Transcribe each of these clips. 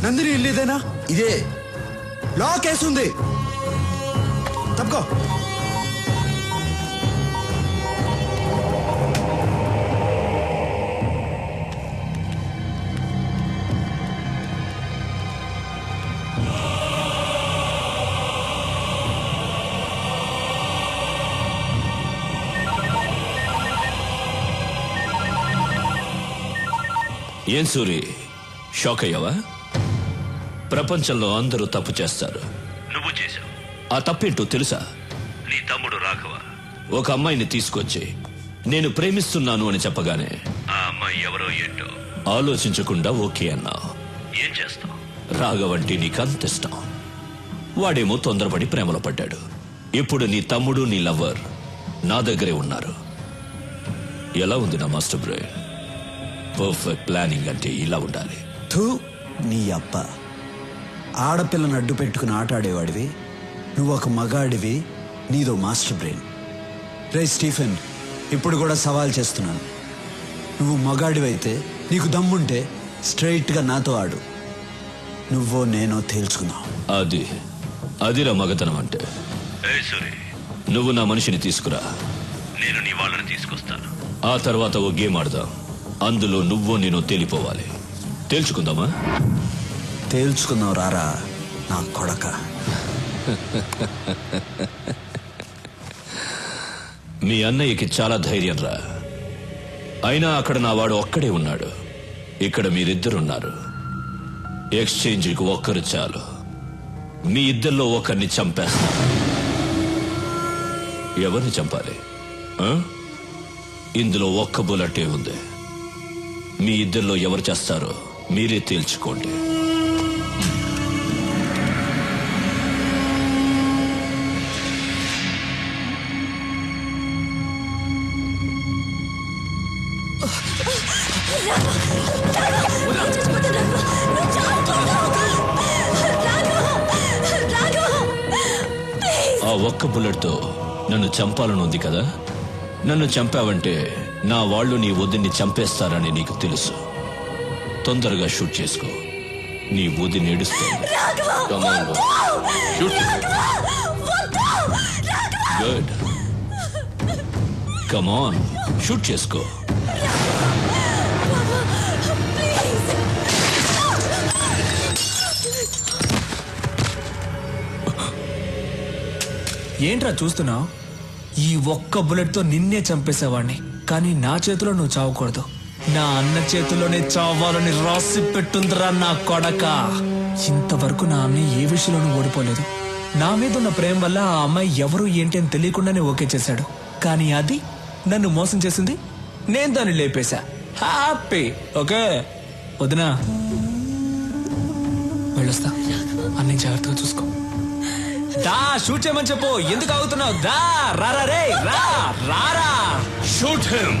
నందిని ఇల్లు ఇదేనా? ఇదే. లాక్ వేసుంది. తప్పుకో. ఏం సూరి, షాక్ అయ్యావా? ప్రపంచంలో అందరూ తప్పు చేస్తారు, నువ్వు చేశావు. ఆ తప్పేంటో తెలుసా? నీ తమ్ముడు రాఘవ ఒక అమ్మాయిని తీసుకొచ్చి నేను ప్రేమిస్తున్నాను అని చెప్పగానే ఆ అమ్మాయి ఎవరో ఏంటో ఆలోచించకుండా ఓకే అన్నావు. ఏం చేస్తావు? రాఘవంటే నీకంత ఇష్టం. వాడేమో తొందరపడి ప్రేమలో పడ్డాడు. ఇప్పుడు నీ తమ్ముడు నీ లవ్వర్ నా దగ్గరే ఉన్నారు. ఎలా ఉంది నా మాస్టర్ బ్రెయిన్? పర్ఫెక్ట్ ప్లానింగ్ అంటే ఇలా ఉండాలి. థూ, నీ అప్ప. ఆడపిల్లను అడ్డు పెట్టుకుని ఆటాడేవాడివి, నువ్వు ఒక మగాడివి, నీదో మాస్టర్ బ్రెయిన్. రే స్టీఫెన్, ఇప్పుడు కూడా సవాల్ చేస్తున్నాను. నువ్వు మగాడివైతే, నీకు దమ్ముంటే స్ట్రైట్గా నాతో ఆడు. నువ్వో నేనో తేల్చుకుందాం. అదిరా మగతనం అంటే. నువ్వు నా మనిషిని తీసుకురా, నేను నీ వాళ్ళని తీసుకొస్తాను. ఆ తర్వాత ఓ గేమ్ ఆడదాం. అందులో నువ్వో నేను తేలిపోవాలి. తేల్చుకుందామా? తేల్చుకుందాం రారా నా కొడక. మీ అన్నయ్యకి చాలా ధైర్యం రా. అయినా అక్కడ నా వాడు ఒక్కడే ఉన్నాడు, ఇక్కడ మీరిద్దరున్నారు. ఎక్స్చేంజ్కి ఒక్కరు చాలు. మీ ఇద్దరిలో ఒకరిని చంపేస్తా. ఎవరిని చంపాలి? ఇందులో ఒక్క బుల్లెటే ఉంది. మీ ఇద్దరిలో ఎవరు చేస్తారో మీరే తేల్చుకోండి. ఆ ఒక్క బుల్లెట్తో నన్ను చంపాలని ఉంది కదా? నన్ను చంపావంటే నా వాళ్ళు నీ వదిన్ని చంపేస్తారని నీకు తెలుసు. తొందరగా షూట్ చేసుకో. నీ వదిని ఏడుస్తుంది. గుడ్, కమాన్, షూట్ చేసుకో. ఏంట్రా చూస్తున్నావు? ఈ ఒక్క బుల్లెట్తో నిన్నే చంపేసేవాడిని, కానీ నా చేతిలో నువ్వు చావకూడదు. నా అన్న చేతిలోనే చావాలని రాసి పెట్టుందిరా నా కొడక. ఇంతవరకు నా అన్నయ్య ఏ విషయంలోనూ ఓడిపోలేదు. నా మీద ఉన్న ప్రేమ వల్ల ఆ అమ్మాయి ఎవరు ఏంటి అని తెలియకుండానే ఓకే చేశాడు. కానీ అది నన్ను మోసం చేసింది, నేను దాన్ని లేపేశా. హ్యాపీ. ఓకే వదినా, వెళ్ళొస్తా. అన్నీ జాగ్రత్తగా చూసుకో. దా, షూట్ చేయమని చెప్పు. ఎందుకు ఆగుతున్నావు? దా, రారా రే, రారా. Shoot him.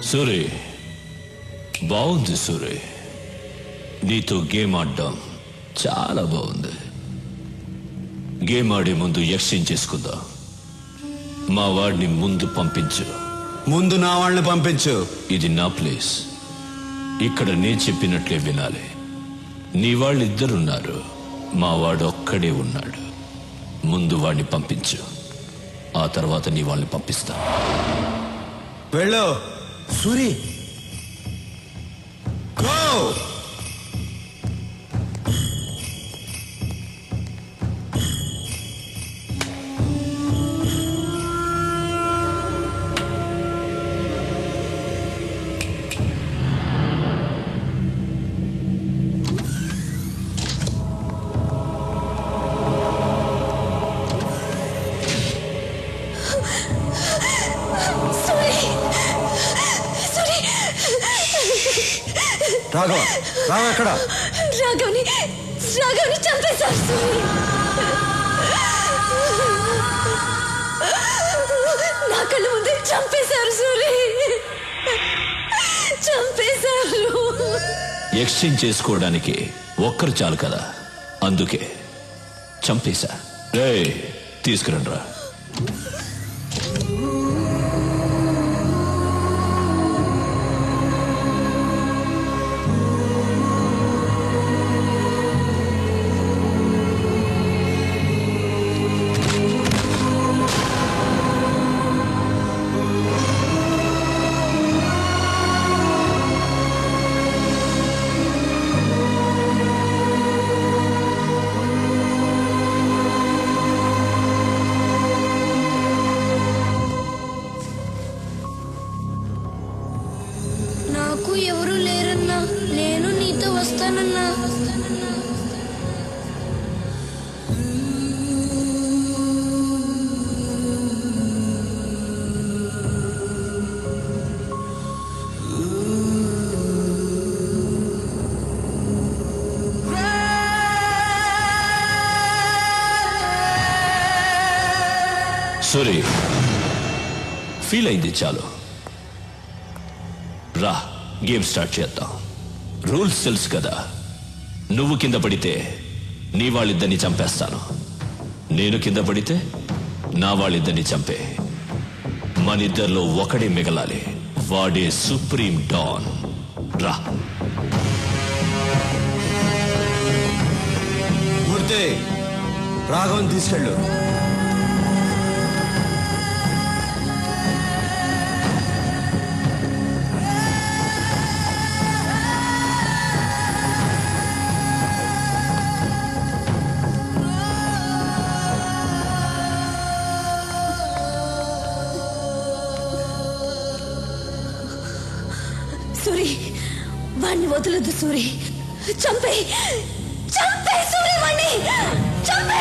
సూరి, బాగుంది సూరి. నీతో గేమ్ ఆడడం చాలా బాగుంది. గేమ్ ఆడే ముందు ఎక్స్చేంజ్ చేసుకుందాం. మా వాడిని ముందు పంపించు. ముందు నా వాళ్ళని పంపించు. ఇది నా ప్లేస్. ఇక్కడ నేను చెప్పినట్లే వినాలి. నీ వాళ్ళిద్దరున్నారు, మా వాడు ఒక్కడే ఉన్నాడు. ముందు వాడిని పంపించు, ఆ తర్వాత నీ వాళ్ళని పంపిస్తా. వెళ్ళు సూరి. గో. రాఘవ రాఘవ ఎక్కడ? రాఘవని చంపేశారు సూరి. నా కళ్ళ ముందే చంపేశారు సూరి, చంపేశారు. ఎక్స్చేంజ్ చేసుకోవడానికి ఒక్కరు చాలు కదా, అందుకే చంపేశా. రే తీసుకురండి రా. నాకు ఎవరు లేరన్నా, నేను నీతో వస్తానన్నా. సూరి, ఫీల్ అయింది చాలు. రా, గేమ్ స్టార్ట్ చేద్దాం. రూల్స్ తెలుసు కదా. నువ్వు కింద పడితే నీ వాళ్ళిద్దరిని చంపేస్తాను, నేను కింద పడితే నా వాళ్ళిద్దరిని చంపే. మనిద్దరిలో ఒకడే మిగలాలి, వాడే సుప్రీం డాన్. రా. మూర్తి, రాఘవన్ తీసుకెళ్ళు. సూరి, వాణ్ణి వదలొద్దు సూరి. చంపే చంపే సూరి, వాణ్ణి చంపే.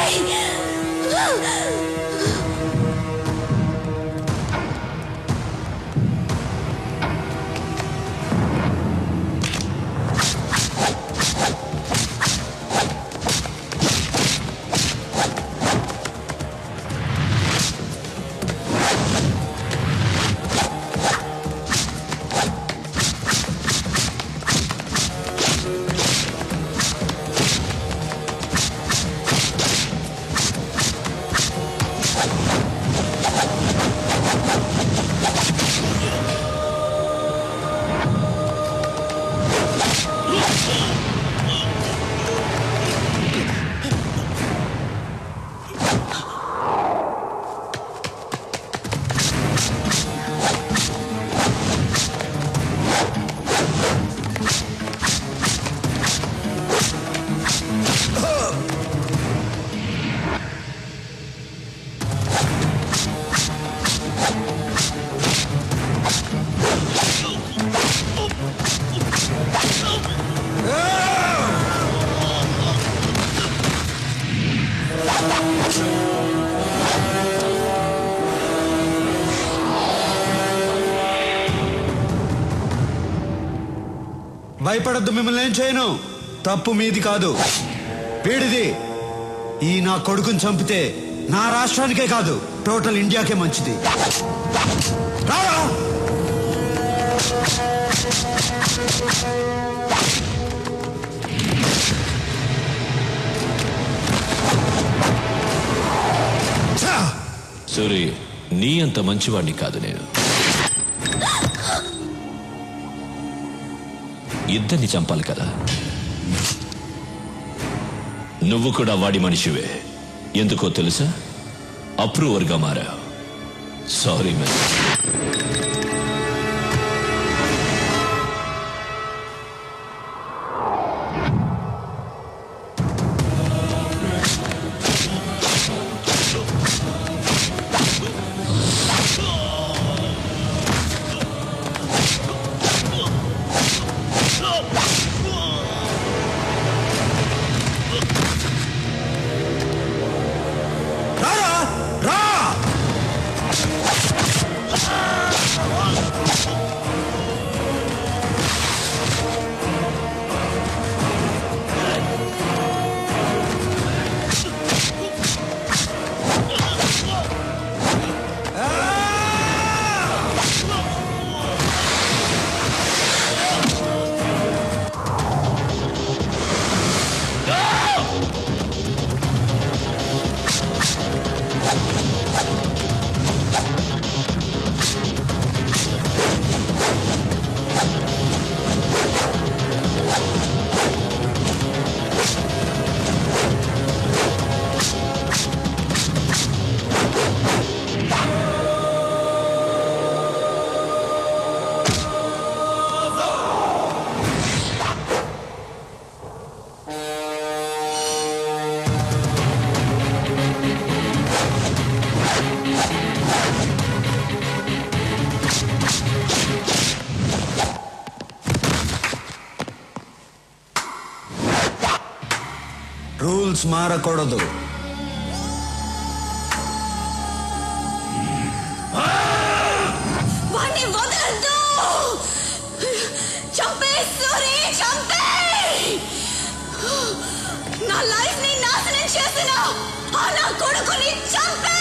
భయపడద్దు, మిమ్మల్ని ఏం చేయను. తప్పు మీది కాదు, వీడిది. ఈ నా కొడుకుని చంపితే నా రాష్ట్రానికే కాదు, టోటల్ ఇండియాకే మంచిది. రారా! సూరి, నీ అంత మంచివాడిని కాదు నేను. ఇద్దరిని చంపాలి కదా. నువ్వు కూడా వాడి మనిషివే. ఎందుకో తెలుసా? అప్రూవర్గా మారావు. Sorry man. రారా! రా! రూల్స్ మారకూడదు. వాణ్ణి వదలొద్దు. చంపేయ్ సూరి, చంపేయ్. నా లైఫ్ ని నాశనం చేసిన ఆ నా కొడుకుని చంపేయ్.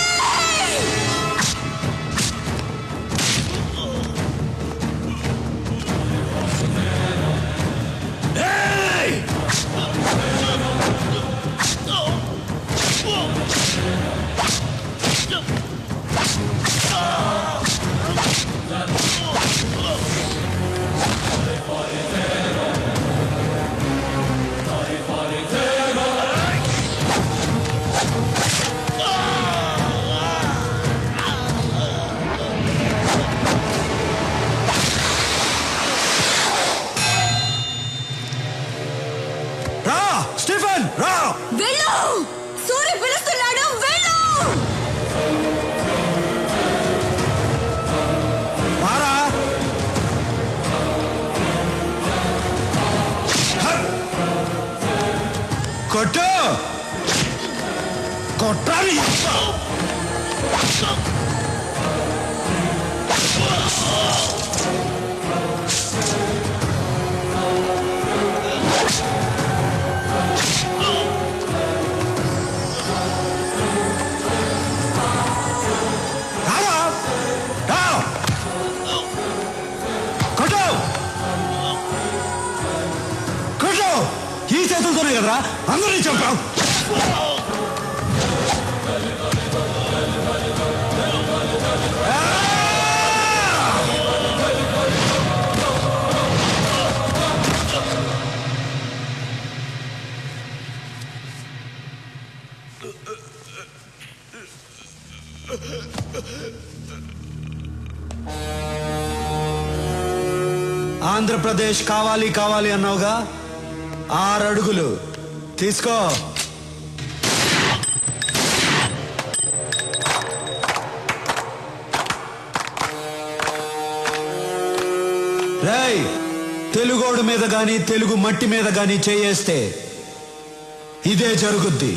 రా స్టీఫెన్, రా. వెళ్ళు, సూరి పిలుస్తున్నాడు, వెళ్ళు. మారా. కొట్టు, కొట్టాలి. రారా, రా. కొట్టు, కొట్టు. ఈ చేతులతోనే కదరా అందరినీ చంపావు. ఆంధ్రప్రదేశ్ కావాలి కావాలి అన్నావుగా, 6 అడుగులు తీసుకో. రేయ్, తెలుగోడు మీద గాని తెలుగు మట్టి మీద గాని చేయేస్తే ఇదే జరుగుద్ది.